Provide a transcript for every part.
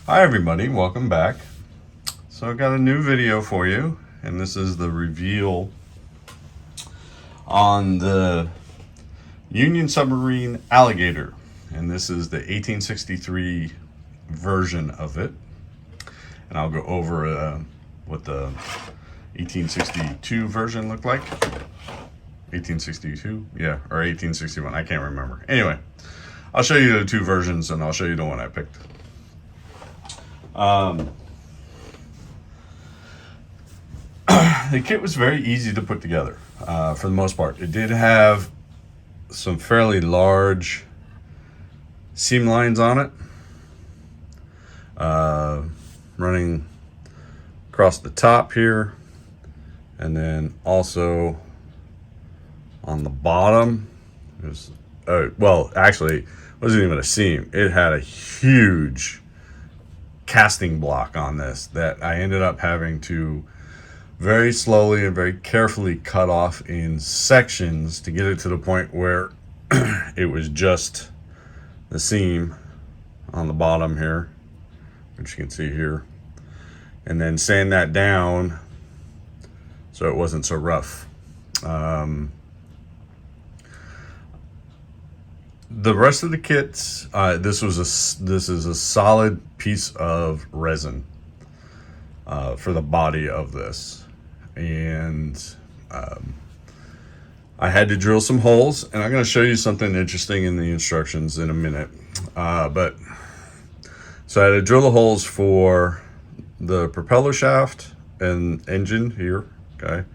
Hi everybody, welcome back. So I got a new video for you, and this is the reveal on the Union submarine Alligator, and this is the 1863 version of it. And I'll go over what the 1862 version looked like. 1862, yeah, or 1861, I can't remember. Anyway, I'll show you the two versions, and I'll show you the one I picked. The kit was very easy to put together for the most part. It did have some fairly large seam lines on it, running across the top here, and then also on the bottom. There's, well, actually, it wasn't even a seam. It had a huge casting block on this that I ended up having to very slowly and very carefully cut off in sections to get it to the point where it was just the seam on the bottom here, which you can see here, and then sand that down so it wasn't so rough. The rest of the kits, this is a solid piece of resin for the body of this, and I had to drill some holes, and I'm going to show you something interesting in the instructions in a minute. But so I had to drill the holes for the propeller shaft and engine here, okay,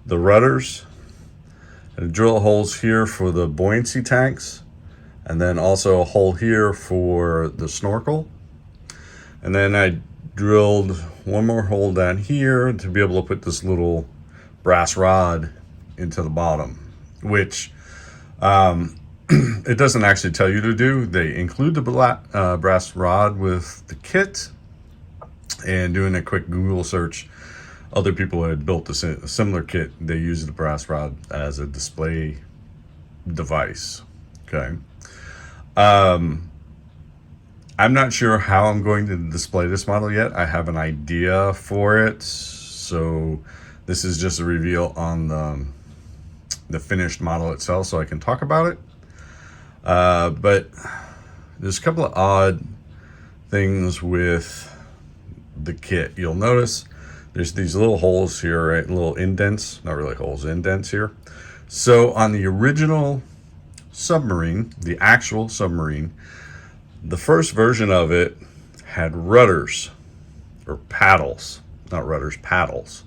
the rudders. I had to drill holes here for the buoyancy tanks, and then also a hole here for the snorkel. And then I drilled one more hole down here to be able to put this little brass rod into the bottom, which it doesn't actually tell you to do. They include the brass rod with the kit, and doing a quick Google search, other people had built a similar kit. They use the brass rod as a display device, okay? I'm not sure how I'm going to display this model yet. I have an idea for it, so this is just a reveal on the finished model itself, so I can talk about it. But there's a couple of odd things with the kit. You'll notice there's these little holes here, right? Little indents, not really holes, indents here. So on the original submarine, the actual submarine, the first version of it had rudders, or paddles, not rudders, paddles,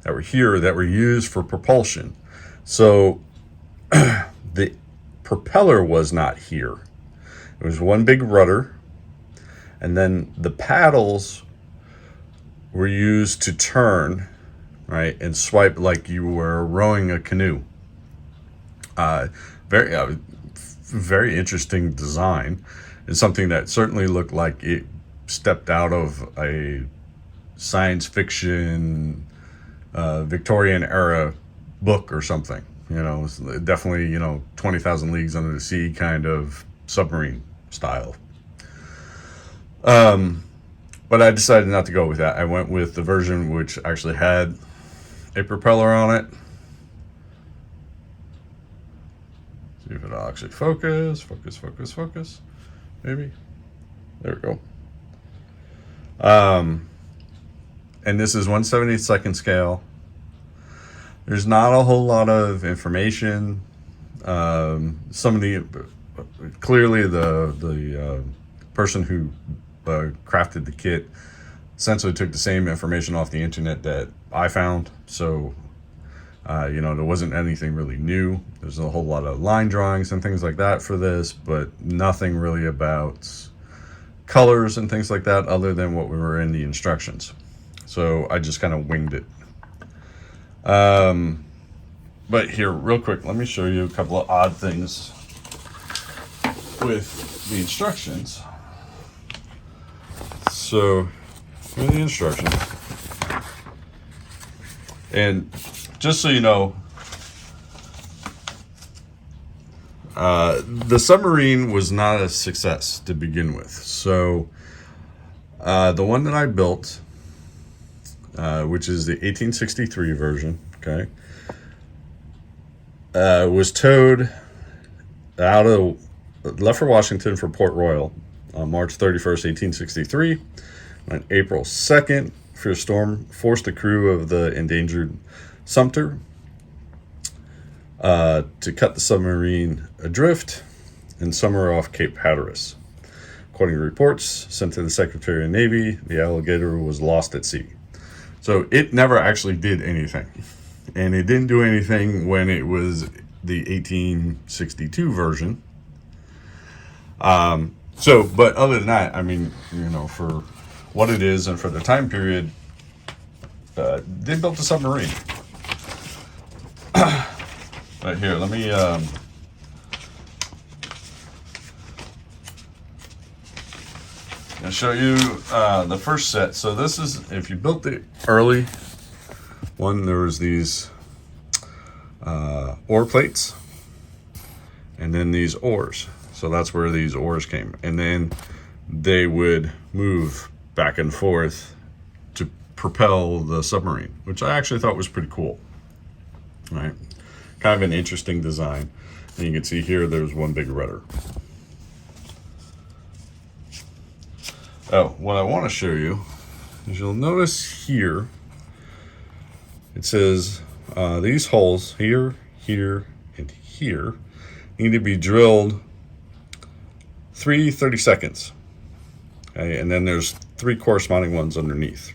that were here that were used for propulsion. So the propeller was not here. It was one big rudder, and then the paddles were used to turn, right, and swipe like you were rowing a canoe. Very interesting design. It's something that certainly looked like it stepped out of a science fiction Victorian era book or something. You know, it's definitely, 20,000 Leagues Under the Sea kind of submarine style. But I decided not to go with that. I went with the version which actually had a propeller on it. See if it'll actually focus. Maybe. There we go. And this is 1/72 scale. There's not a whole lot of information. Some of the clearly the person who crafted the kit essentially took the same information off the internet that I found. So there wasn't anything really new. There's a whole lot of line drawings and things like that for this, but nothing really about colors and things like that other than what we were in the instructions. So I just kind of winged it. But here, real quick, let me show you a couple of odd things with the instructions. So, here are the instructions. And just so you know, the submarine was not a success to begin with. So The one that I built, which is the 1863 version, okay, was towed out of left for Washington for Port Royal on March 31st, 1863. On April 2nd, fierce storm forced the crew of the endangered Sumter to cut the submarine adrift and summer off Cape Hatteras. According to reports sent to the Secretary of Navy, the Alligator was lost at sea. So it never actually did anything. And it didn't do anything when it was the 1862 version. But other than that, I mean, for what it is and for the time period, they built a submarine. Right here, let me I'll show you the first set. So this is, if you built the early one, there was these oar plates and then these oars. So that's where these oars came. And then they would move back and forth to propel the submarine, which I actually thought was pretty cool. Right? Kind of an interesting design. And you can see here there's one big rudder. Oh, what I want to show you is you'll notice here it says these holes here, here, and here need to be drilled 30 seconds. Okay, and then there's 3 corresponding ones underneath.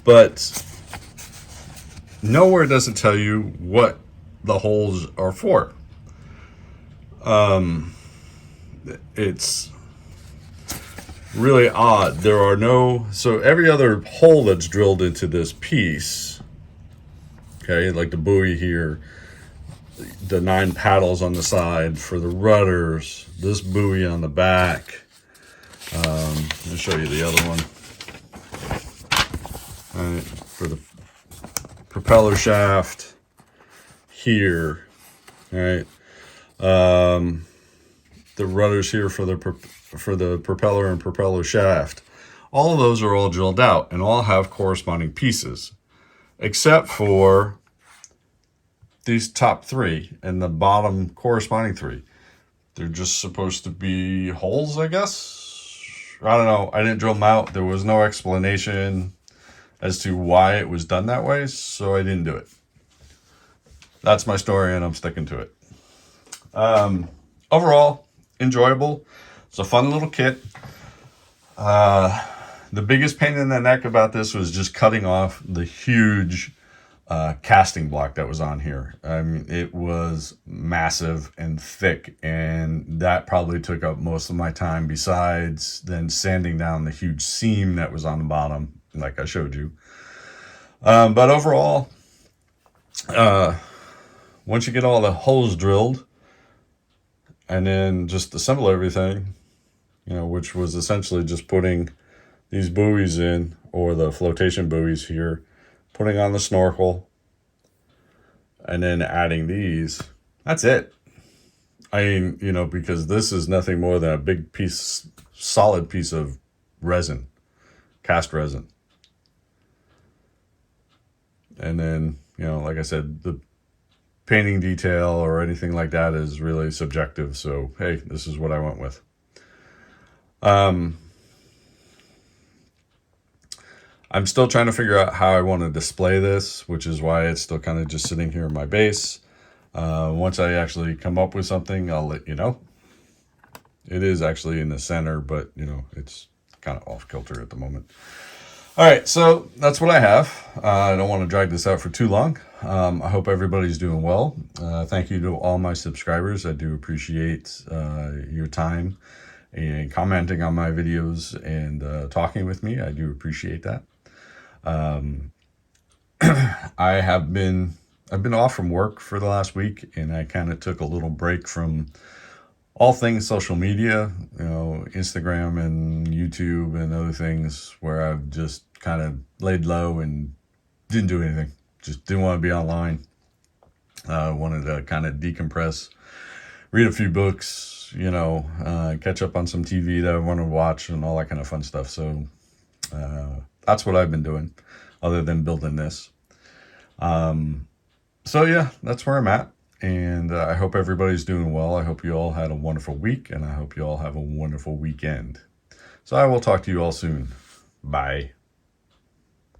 But nowhere does it tell you what the holes are for. It's really odd. There are no, so every other hole that's drilled into this piece, okay, like the buoy here, the 9 paddles on the side for the rudders, this buoy on the back. I'll show you the other one. All right, for the propeller shaft here, all right. The rudders here for the propeller and propeller shaft. All of those are all drilled out and all have corresponding pieces, except for these top 3 and the bottom corresponding 3. They're just supposed to be holes, I guess. I don't know. I didn't drill them out. There was no explanation as to why it was done that way, so I didn't do it. That's my story, and I'm sticking to it. Overall, enjoyable. It's a fun little kit. The biggest pain in the neck about this was just cutting off the huge casting block that was on here. I mean, it was massive and thick, and that probably took up most of my time, besides then sanding down the huge seam that was on the bottom, like I showed you. But overall, once you get all the holes drilled and then just assemble everything, which was essentially just putting these buoys in, or the flotation buoys here, putting on the snorkel, and then adding these. That's it. I mean, because this is nothing more than a big solid piece of resin, cast resin. And then, like I said, the painting detail or anything like that is really subjective. So, hey, this is what I went with. I'm still trying to figure out how I want to display this, which is why it's still kind of just sitting here in my base. Once I actually come up with something, I'll let you know. It is actually in the center, but, it's kind of off kilter at the moment. All right, so that's what I have. I don't want to drag this out for too long. I hope everybody's doing well. Thank you to all my subscribers. I do appreciate your time and commenting on my videos and talking with me. I do appreciate that. I've been off from work for the last week, and I kind of took a little break from all things social media, Instagram and YouTube and other things, where I've just kind of laid low and didn't do anything. Just didn't want to be online. Wanted to kind of decompress, read a few books, catch up on some TV that I want to watch and all that kind of fun stuff. So that's what I've been doing other than building this. So yeah, that's where I'm at. And I hope everybody's doing well. I hope you all had a wonderful week, and I hope you all have a wonderful weekend. So I will talk to you all soon. Bye.